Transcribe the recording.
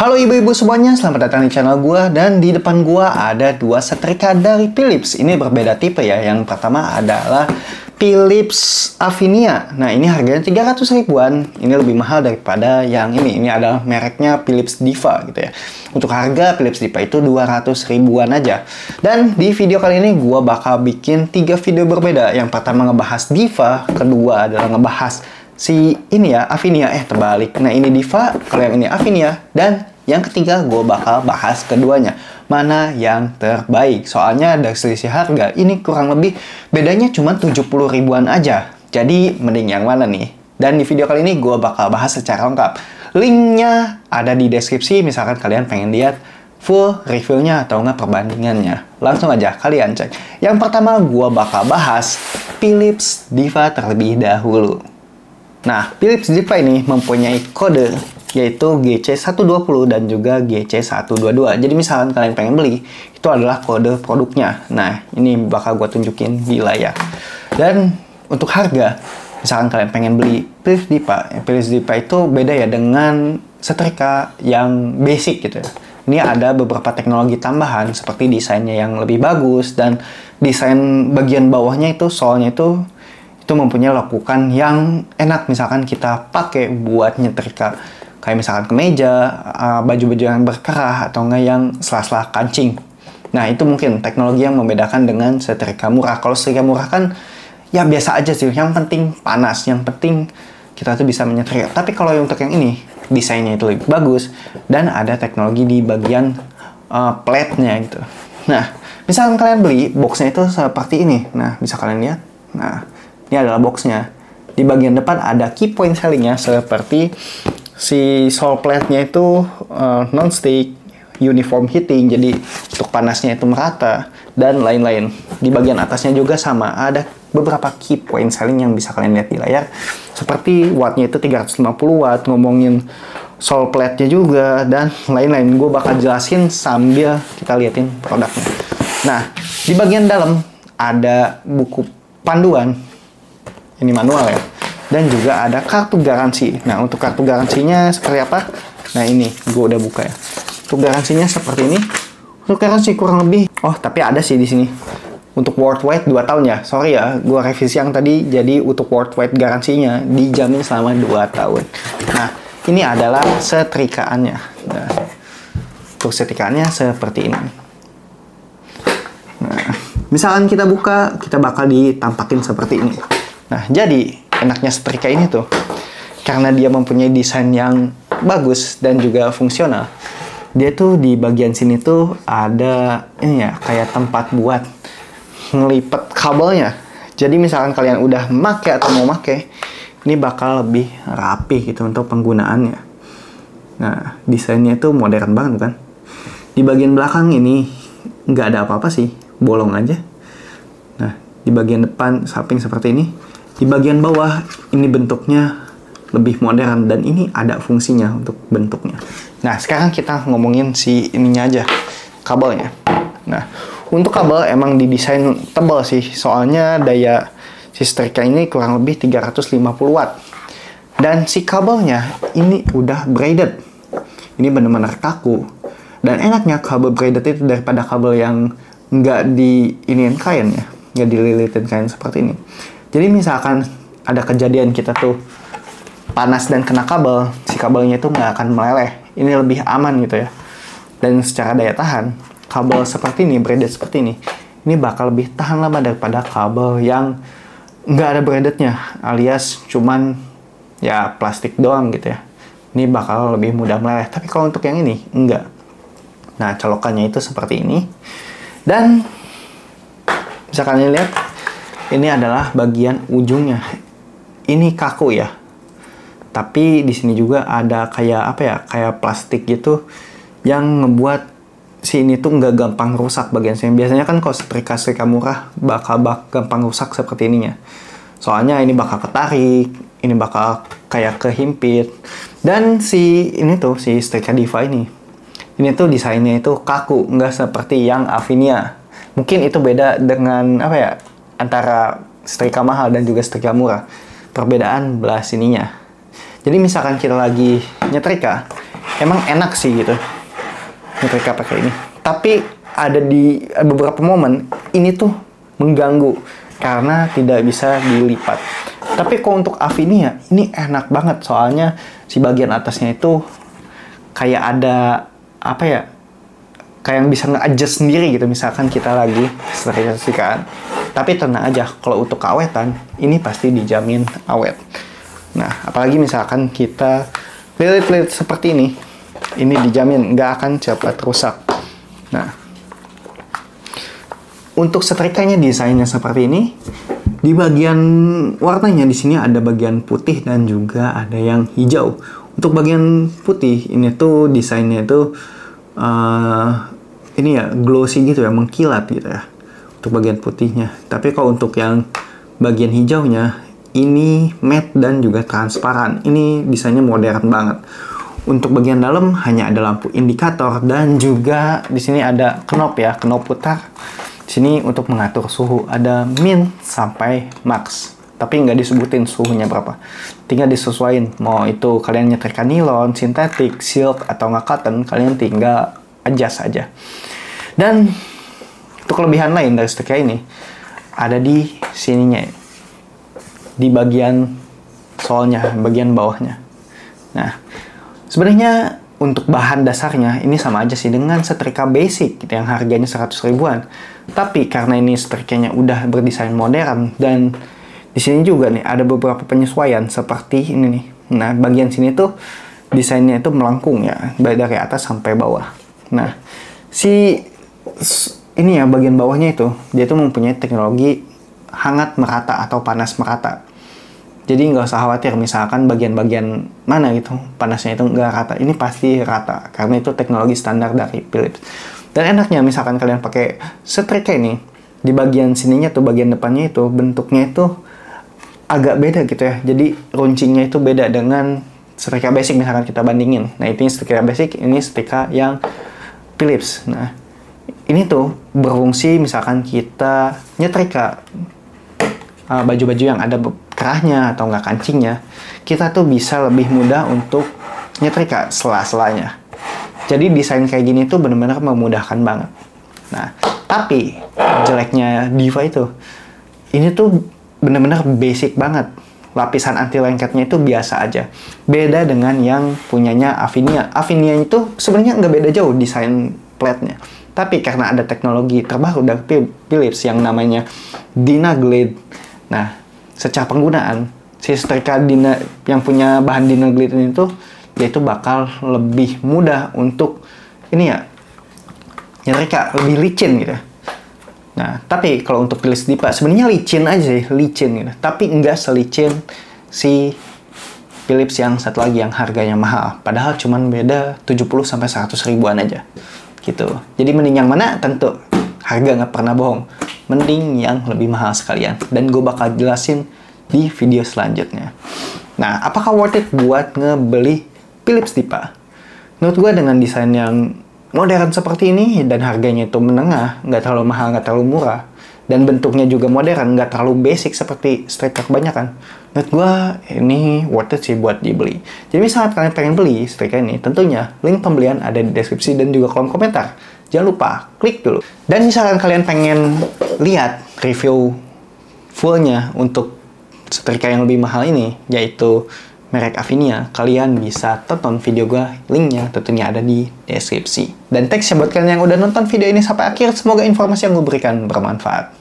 Halo ibu-ibu semuanya, selamat datang di channel gua. Dan di depan gua ada dua setrika dari Philips. Ini berbeda tipe ya. Yang pertama adalah Philips Avinia. Nah, ini harganya 300 ribuan. Ini lebih mahal daripada yang ini. Ini adalah mereknya Philips Diva gitu ya. Untuk harga Philips Diva itu 200 ribuan aja. Dan di video kali ini gua bakal bikin 3 video berbeda. Yang pertama ngebahas Diva, kedua adalah ngebahas si ini ya, Avinia, terbalik. Nah, ini Diva, kalau yang ini Avinia, dan yang ketiga gue bakal bahas keduanya. Mana yang terbaik. Soalnya dari selisih harga, ini kurang lebih bedanya cuma 70 ribuan aja. Jadi, mending yang mana nih? Dan di video kali ini gue bakal bahas secara lengkap. Linknya ada di deskripsi, misalkan kalian pengen lihat full reviewnya atau enggak perbandingannya. Langsung aja kalian cek. Yang pertama gue bakal bahas Philips Diva terlebih dahulu. Nah, Philips Diva ini mempunyai kode yaitu GC120 dan juga GC122. Jadi misalkan kalian pengen beli, itu adalah kode produknya. Nah, ini bakal gue tunjukin di layar. Dan untuk harga, misalkan kalian pengen beli Philips Diva itu beda ya dengan setrika yang basic gitu ya. Ini ada beberapa teknologi tambahan seperti desainnya yang lebih bagus dan desain bagian bawahnya itu soalnya itu mempunyai lekukan yang enak misalkan kita pakai buat nyetrika kayak misalkan kemeja, baju-baju yang berkerah atau enggak yang sela-sela kancing. Nah, itu mungkin teknologi yang membedakan dengan setrika murah. Kalau setrika murah kan ya biasa aja sih, yang penting panas, yang penting kita tuh bisa menyetrika. Tapi kalau untuk yang ini desainnya itu lebih bagus dan ada teknologi di bagian plate-nya gitu. Nah, misalkan kalian beli boxnya itu seperti ini. Nah, bisa kalian lihat. Nah, ini adalah boxnya. Di bagian depan ada key point sellingnya seperti si sole plate-nya itu non-stick, uniform heating, jadi untuk panasnya itu merata, dan lain-lain. Di bagian atasnya juga sama, ada beberapa key point selling yang bisa kalian lihat di layar. Seperti wattnya itu 350 watt, ngomongin sole plate-nya juga, dan lain-lain. Gue bakal jelasin sambil kita liatin produknya. Nah, di bagian dalam ada buku panduan, ini manual ya. Dan juga ada kartu garansi. Nah, untuk kartu garansinya seperti apa? Nah, ini gue udah buka ya. Untuk garansinya seperti ini. Untuk garansi kurang lebih. Oh, tapi ada sih di sini. Untuk worldwide 2 tahun ya. Sorry ya, gue revisi yang tadi. Jadi untuk worldwide garansinya dijamin selama 2 tahun. Nah, ini adalah setrikaannya. Nah, untuk setrikaannya seperti ini. Nah, misalkan kita buka, kita bakal ditampakin seperti ini. Nah, jadi enaknya setrika ini tuh, karena dia mempunyai desain yang bagus dan juga fungsional, dia tuh di bagian sini tuh ada ini ya, kayak tempat buat ngelipet kabelnya. Jadi misalkan kalian udah make atau mau make, ini bakal lebih rapi gitu untuk penggunaannya. Nah, desainnya tuh modern banget kan. Di bagian belakang ini nggak ada apa-apa sih, bolong aja. Nah, di bagian depan samping seperti ini. Di bagian bawah, ini bentuknya lebih modern dan ini ada fungsinya untuk bentuknya. Nah, sekarang kita ngomongin si ininya aja, kabelnya. Nah, untuk kabel emang didesain tebal sih, soalnya daya si setrika ini kurang lebih 350 watt. Dan si kabelnya ini udah braided. Ini benar-benar kaku. Dan enaknya kabel braided itu daripada kabel yang nggak diiniin kain ya, nggak dililitin kain seperti ini. Jadi misalkan ada kejadian kita tuh panas dan kena kabel, si kabelnya itu nggak akan meleleh. Ini lebih aman gitu ya. Dan secara daya tahan, kabel seperti ini, braided seperti ini bakal lebih tahan lama daripada kabel yang nggak ada braidednya, alias cuman ya plastik doang gitu ya. Ini bakal lebih mudah meleleh. Tapi kalau untuk yang ini, enggak. Nah, colokannya itu seperti ini. Dan bisa kalian lihat, ini adalah bagian ujungnya. Ini kaku ya. Tapi di sini juga ada kayak apa ya? Kayak plastik gitu yang ngebuat si ini tuh nggak gampang rusak bagian sini. Biasanya kan kalau setrika murah bakal gampang rusak seperti ininya. Soalnya ini bakal ketarik, ini bakal kayak kehimpit. Dan si ini tuh si setrika Diva ini tuh desainnya itu kaku, nggak seperti yang Avinia. Mungkin itu beda dengan apa ya? Antara setrika mahal dan juga setrika murah. Perbedaan belah sininya. Jadi misalkan kita lagi nyetrika, emang enak sih gitu nyetrika pakai ini. Tapi ada di beberapa momen ini tuh mengganggu karena tidak bisa dilipat. Tapi kalau untuk Avinia ini enak banget, soalnya si bagian atasnya itu kayak ada apa ya, kayak yang bisa nge-adjust sendiri gitu. Misalkan kita lagi setrika-setrikaan, tapi tenang aja, kalau untuk keawetan ini pasti dijamin awet. Nah, apalagi misalkan kita lilit-lilit seperti ini dijamin nggak akan cepat rusak. Nah, untuk setrikanya desainnya seperti ini. Di bagian warnanya di sini ada bagian putih dan juga ada yang hijau. Untuk bagian putih ini tuh desainnya itu ini ya glossy gitu ya, mengkilat gitu ya. Untuk bagian putihnya. Tapi kalau untuk yang bagian hijaunya ini matte dan juga transparan. Ini desainnya modern banget. Untuk bagian dalam hanya ada lampu indikator dan juga di sini ada knob ya, knob putar. Di sini untuk mengatur suhu ada min sampai max. Tapi nggak disebutin suhunya berapa. Tinggal disesuaikan. Mau itu kalian nyetrika nilon, sintetik, silk atau nggak cotton, kalian tinggal adjust saja. Dan untuk kelebihan lain dari setrika ini ada di sininya, di bagian solnya, bagian bawahnya. Nah, sebenarnya untuk bahan dasarnya ini sama aja sih dengan setrika basic gitu, yang harganya 100 ribuan. Tapi karena ini setrikanya udah berdesain modern dan di sini juga nih ada beberapa penyesuaian seperti ini nih. Nah, bagian sini tuh desainnya itu melengkung ya, dari atas sampai bawah. Nah, ini ya bagian bawahnya itu dia tuh mempunyai teknologi hangat merata atau panas merata. Jadi nggak usah khawatir misalkan bagian-bagian mana gitu panasnya itu nggak rata. Ini pasti rata karena itu teknologi standar dari Philips. Dan enaknya misalkan kalian pakai setrika ini, di bagian sininya tuh, bagian depannya itu bentuknya itu agak beda gitu ya. Jadi runcingnya itu beda dengan setrika basic misalkan kita bandingin. Nah, ini setrika basic, ini setrika yang Philips. Nah, ini tuh berfungsi misalkan kita nyetrika baju-baju yang ada kerahnya atau nggak kancingnya, kita tuh bisa lebih mudah untuk nyetrika sela-selanya. Jadi desain kayak gini tuh benar-benar memudahkan banget. Nah, tapi jeleknya Diva itu, ini tuh benar-benar basic banget. Lapisan anti lengketnya itu biasa aja. Beda dengan yang punyanya Avinia. Avinia itu sebenarnya nggak beda jauh desain plate-nya. Tapi karena ada teknologi terbaru dari Philips yang namanya DynaGlide. Nah, secara penggunaan, si setrika yang punya bahan DynaGlide ini tuh, dia itu bakal lebih mudah untuk ini ya, nyetrika, lebih licin gitu. Nah, tapi kalau untuk Philips Dipa sebenarnya licin aja sih, licin gitu. Tapi nggak selicin si Philips yang satu lagi yang harganya mahal. Padahal cuman beda 70-100 ribuan aja. Gitu. Jadi mending yang mana? Tentu harga nggak pernah bohong. Mending yang lebih mahal sekalian. Dan gue bakal jelasin di video selanjutnya. Nah, apakah worth it buat ngebeli Philips Dipa? Menurut gue dengan desain yang modern seperti ini dan harganya itu menengah, nggak terlalu mahal, nggak terlalu murah, dan bentuknya juga modern, nggak terlalu basic seperti setrika kebanyakan, menurut gue ini worth it sih buat dibeli. Jadi misalnya kalian pengen beli setrika ini, tentunya link pembelian ada di deskripsi dan juga kolom komentar. Jangan lupa klik dulu. Dan misalkan kalian pengen lihat review fullnya untuk setrika yang lebih mahal ini, yaitu merek Avinia, kalian bisa tonton video gue, linknya tentunya ada di deskripsi. Dan thanks ya buat kalian yang udah nonton video ini sampai akhir, semoga informasi yang gue berikan bermanfaat.